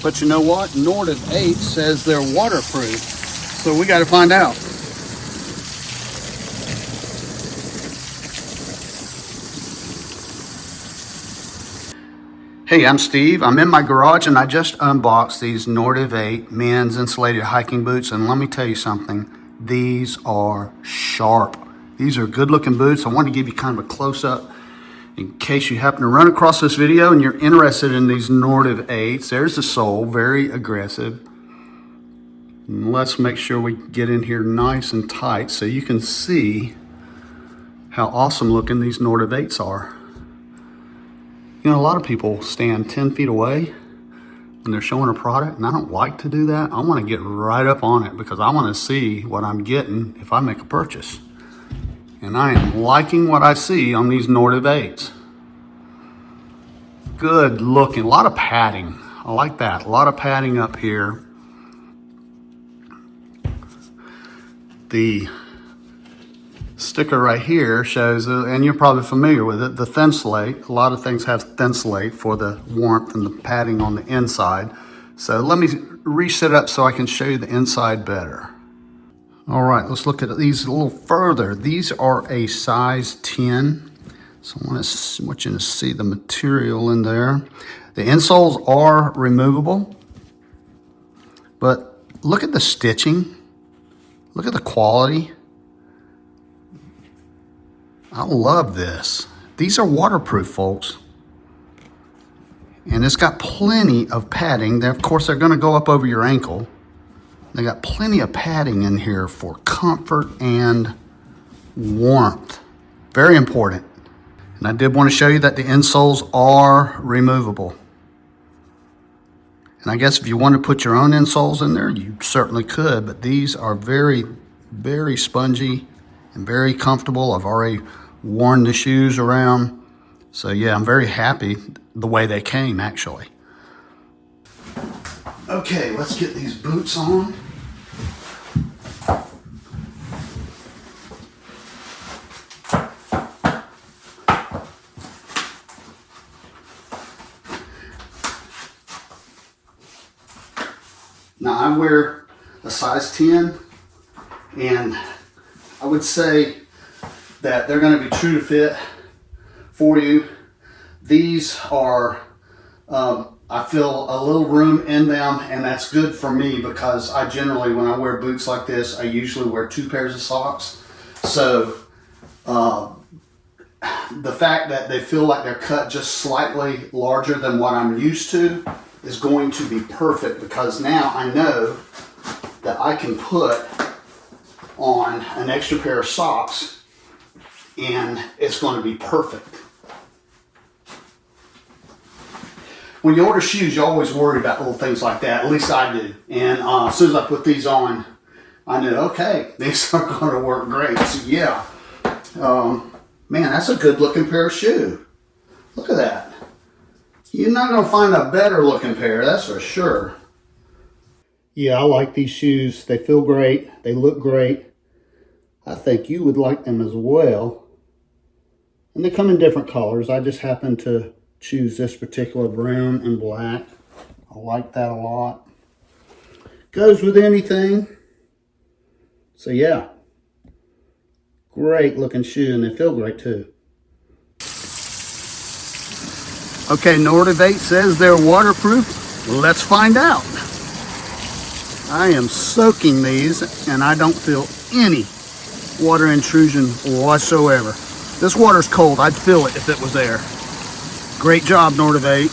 But you know what? Nortiv 8 says they're waterproof. So we got to find out. Hey, I'm Steve. I'm in my garage and I just unboxed these Nortiv 8 men's insulated hiking boots. And let me tell you something, these are sharp. These are good looking boots. I want to give you kind of a close up in case you happen to run across this video and you're interested in these Nortiv 8s. There's the sole, very aggressive. And let's make sure we get in here nice and tight so you can see how awesome looking these Nortiv 8s are. You know, a lot of people stand 10 feet away when they're showing a product, and I don't like to do that. I want to get right up on it because I want to see what I'm getting if I make a purchase. And I am liking what I see on these Nortiv 8s. Good looking, a lot of padding. I like that, a lot of padding up here. The sticker right here shows, and you're probably familiar with it, the thin slate. A lot of things have thin slate for the warmth and the padding on the inside. So let me reset it up so I can show you the inside better. All right, let's look at these a little further. These are a size 10. So I want you to see the material in there. The insoles are removable, but look at the stitching. Look at the quality. I love this. These are waterproof, folks. And it's got plenty of padding. Of course, they're gonna go up over your ankle. They got plenty of padding in here for comfort and warmth. Very important. And I did want to show you that the insoles are removable. And I guess if you want to put your own insoles in there, you certainly could, but these are very, very spongy and very comfortable. I've already worn the shoes around. So yeah, I'm very happy the way they came, actually. Okay, let's get these boots on. Now I wear a size 10, and I would say that they're going to be true to fit for you. These are, I feel a little room in them, and that's good for me because I generally, when I wear boots like this, I usually wear 2 pairs of socks. So the fact that they feel like they're cut just slightly larger than what I'm used to is going to be perfect because now I know that I can put on an extra pair of socks and it's going to be perfect. When you order shoes, you always worry about little things like that. At least I do. And as soon as I put these on, I knew, okay, these are going to work great. So yeah, man, that's a good looking pair of shoes. Look at that. You're not going to find a better looking pair, that's for sure. Yeah, I like these shoes. They feel great. They look great. I think you would like them as well. And they come in different colors. I just happen to choose this particular brown and black. I like that a lot. Goes with anything. So yeah, great looking shoe, and they feel great too. Okay, Nortiv 8 says they're waterproof. Let's find out. I am soaking these and I don't feel any water intrusion whatsoever. This water's cold. I'd feel it if it was there. Great job, Nortiv 8.